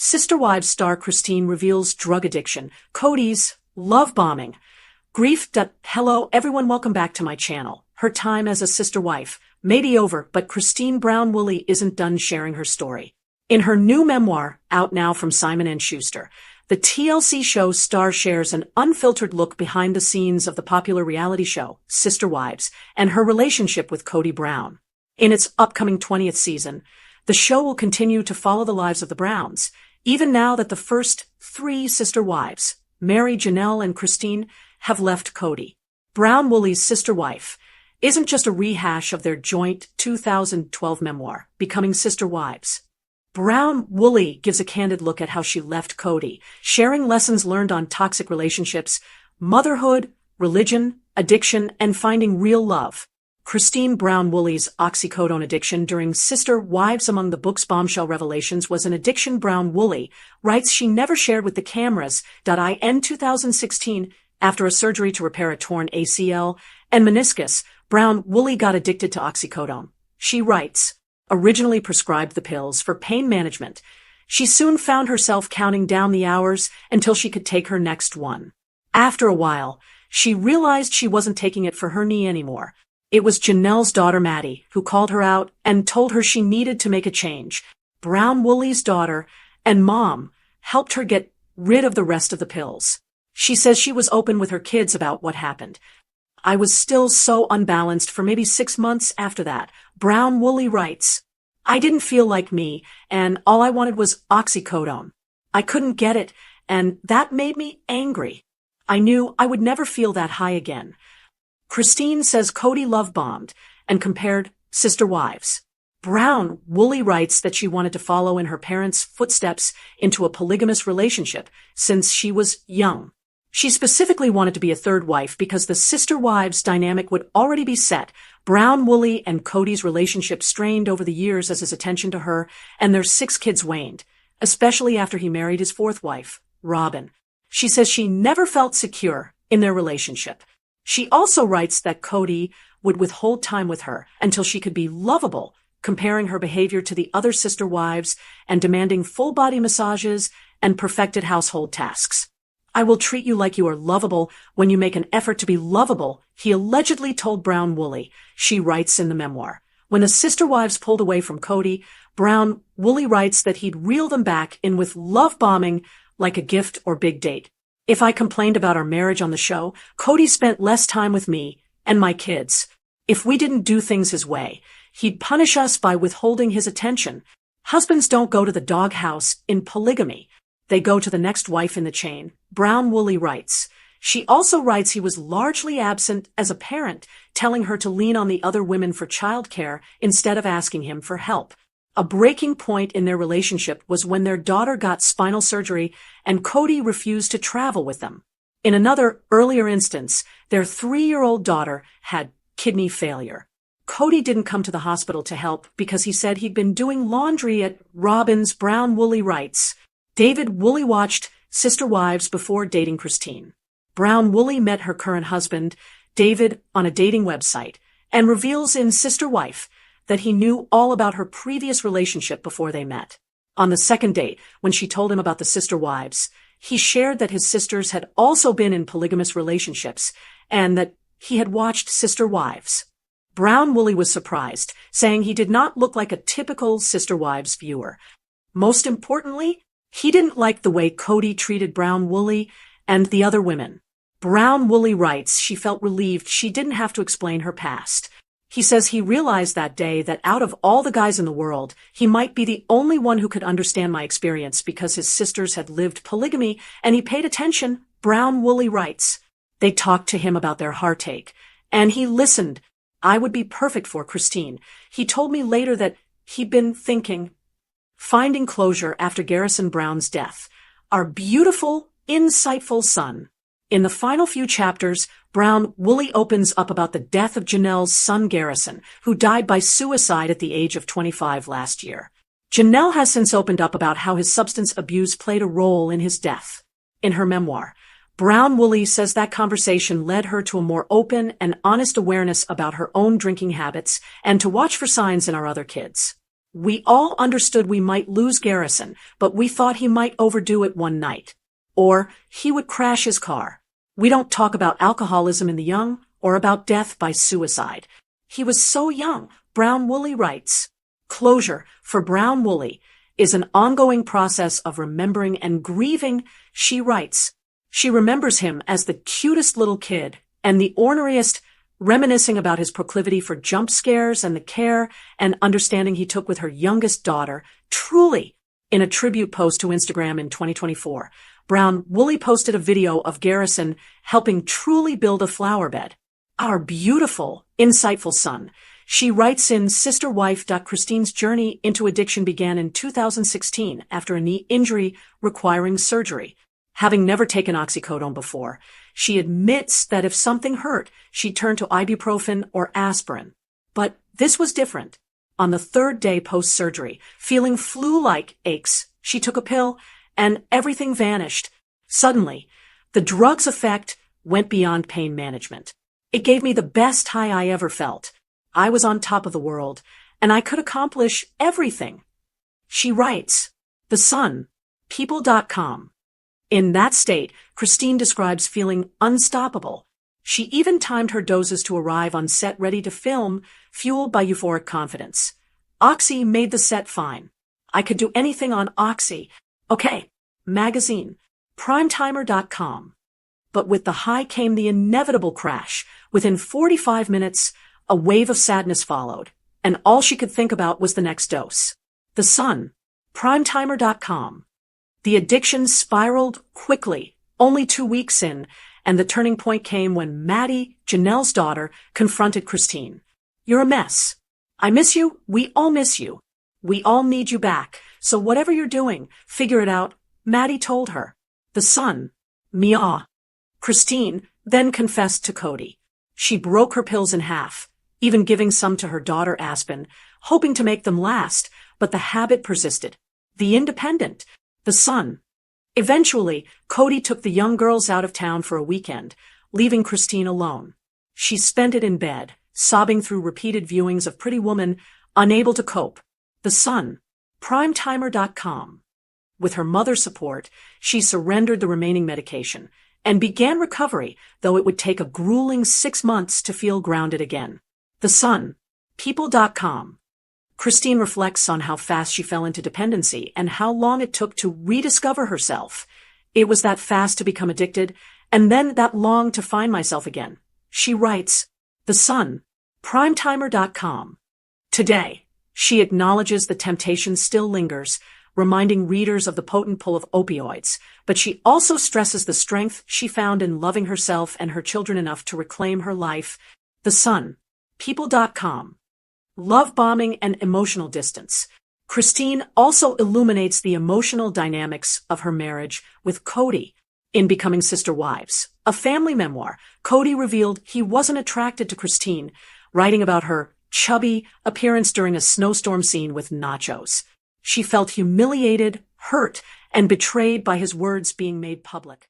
Sister Wives star Christine reveals drug addiction, Kody's love bombing, grief. Hello everyone, welcome back to my channel. Her time as a sister wife may be over, but Christine Brown Woolley isn't done sharing her story. In her new memoir, out now from Simon & Schuster, the TLC show star shares an unfiltered look behind the scenes of the popular reality show, Sister Wives, and her relationship with Kody Brown. In its upcoming 20th season, the show will continue to follow the lives of the Browns, even now that the first three sister wives, Mary, Janelle, and Christine, have left Kody. Brown Woolley's sister wife isn't just a rehash of their joint 2012 memoir, Becoming Sister Wives. Brown Woolley gives a candid look at how she left Kody, sharing lessons learned on toxic relationships, motherhood, religion, addiction, and finding real love. Christine Brown Woolley's oxycodone addiction during Sister Wives. Among the book's bombshell revelations was an addiction Brown Woolley writes she never shared with the cameras. In 2016, after a surgery to repair a torn ACL and meniscus, Brown Woolley got addicted to oxycodone. She writes, originally prescribed the pills for pain management, she soon found herself counting down the hours until she could take her next one. After a while, she realized she wasn't taking it for her knee anymore. It was Janelle's daughter Maddie who called her out and told her she needed to make a change. Brown Woolley's daughter and mom helped her get rid of the rest of the pills. She says she was open with her kids about what happened. I was still so unbalanced for maybe 6 months after that. Brown Woolley writes, I didn't feel like me, and all I wanted was oxycodone. I couldn't get it, and that made me angry. I knew I would never feel that high again. Christine says Kody love bombed and compared Sister Wives. Brown Woolley writes that she wanted to follow in her parents' footsteps into a polygamous relationship since she was young. She specifically wanted to be a third wife because the Sister Wives dynamic would already be set. Brown Woolley and Kody's relationship strained over the years as his attention to her and their 6 kids waned, especially after he married his 4th wife, Robin. She says she never felt secure in their relationship. She also writes that Kody would withhold time with her until she could be lovable, comparing her behavior to the other sister wives and demanding full-body massages and perfected household tasks. I will treat you like you are lovable when you make an effort to be lovable, he allegedly told Brown Woolley. She writes in the memoir. When the sister wives pulled away from Kody, Brown Woolley writes that he'd reel them back in with love bombing like a gift or big date. If I complained about our marriage on the show, Kody spent less time with me and my kids. If we didn't do things his way, he'd punish us by withholding his attention. Husbands don't go to the doghouse in polygamy. They go to the next wife in the chain, Brown Woolley writes. She also writes he was largely absent as a parent, telling her to lean on the other women for childcare instead of asking him for help. A breaking point in their relationship was when their daughter got spinal surgery and Kody refused to travel with them. In another earlier instance, their 3-year-old daughter had kidney failure. Kody didn't come to the hospital to help because he said he'd been doing laundry at Robin's. Brown Woolley writes. David Woolley watched Sister Wives before dating Christine. Brown Woolley met her current husband, David, on a dating website and reveals in Sister Wife that he knew all about her previous relationship before they met. On the second date, when she told him about the Sister Wives, he shared that his sisters had also been in polygamous relationships and that he had watched Sister Wives. Brown Woolley was surprised, saying he did not look like a typical Sister Wives viewer. Most importantly, he didn't like the way Kody treated Brown Woolley and the other women. Brown Woolley writes she felt relieved she didn't have to explain her past. He says he realized that day that out of all the guys in the world, he might be the only one who could understand my experience because his sisters had lived polygamy and he paid attention. Brown Woolley writes. They talked to him about their heartache, and he listened. I would be perfect for Christine. He told me later that he'd been thinking, finding closure after Garrison Brown's death. Our beautiful, insightful son. In the final few chapters, Brown Woolley opens up about the death of Janelle's son Garrison, who died by suicide at the age of 25 last year. Janelle has since opened up about how his substance abuse played a role in his death. In her memoir, Brown Woolley says that conversation led her to a more open and honest awareness about her own drinking habits and to watch for signs in our other kids. We all understood we might lose Garrison, but we thought he might overdo it one night. Or he would crash his car. We don't talk about alcoholism in the young or about death by suicide. He was so young, Brown Woolley writes. Closure for Brown Woolley is an ongoing process of remembering and grieving, she writes. She remembers him as the cutest little kid and the orneriest, reminiscing about his proclivity for jump scares and the care and understanding he took with her youngest daughter. Truly, in a tribute post to Instagram in 2024, Brown Woolley posted a video of Garrison helping truly build a flower bed. Our beautiful, insightful son. She writes in Sister Wife. Christine's journey into addiction began in 2016 after a knee injury requiring surgery. Having never taken oxycodone before, she admits that if something hurt, she turned to ibuprofen or aspirin. But this was different. On the third day post-surgery, feeling flu-like aches, she took a pill and everything vanished. Suddenly, the drug's effect went beyond pain management. It gave me the best high I ever felt. I was on top of the world, and I could accomplish everything. She writes, The Sun, People.com. In that state, Christine describes feeling unstoppable. She even timed her doses to arrive on set ready to film, fueled by euphoric confidence. Oxy made the set fine. I could do anything on Oxy. Okay, magazine, primetimer.com. But with the high came the inevitable crash. Within 45 minutes, a wave of sadness followed, and all she could think about was the next dose. The Sun, primetimer.com. The addiction spiraled quickly, only 2 weeks in, and the turning point came when Maddie, Janelle's daughter, confronted Christine. You're a mess. I miss you. We all miss you. We all need you back. So whatever you're doing, figure it out, Maddie told her. The Sun, Mia. Christine then confessed to Kody. She broke her pills in half, even giving some to her daughter Aspen, hoping to make them last, but the habit persisted. The Independent, The Sun. Eventually, Kody took the young girls out of town for a weekend, leaving Christine alone. She spent it in bed, sobbing through repeated viewings of Pretty Woman, unable to cope. The Sun, primetimer.com. With her mother's support, she surrendered the remaining medication and began recovery, though it would take a grueling 6 months to feel grounded again. The Sun, People.com. Christine reflects on how fast she fell into dependency and how long it took to rediscover herself. It was that fast to become addicted, and then that long to find myself again. She writes, The Sun, primetimer.com. Today, she acknowledges the temptation still lingers, reminding readers of the potent pull of opioids, but she also stresses the strength she found in loving herself and her children enough to reclaim her life. The Sun, People.com. Love bombing and emotional distance. Christine also illuminates the emotional dynamics of her marriage with Kody. In Becoming Sister Wives, a family memoir, Kody revealed he wasn't attracted to Christine, writing about her chubby appearance during a snowstorm scene with nachos. She felt humiliated, hurt, and betrayed by his words being made public.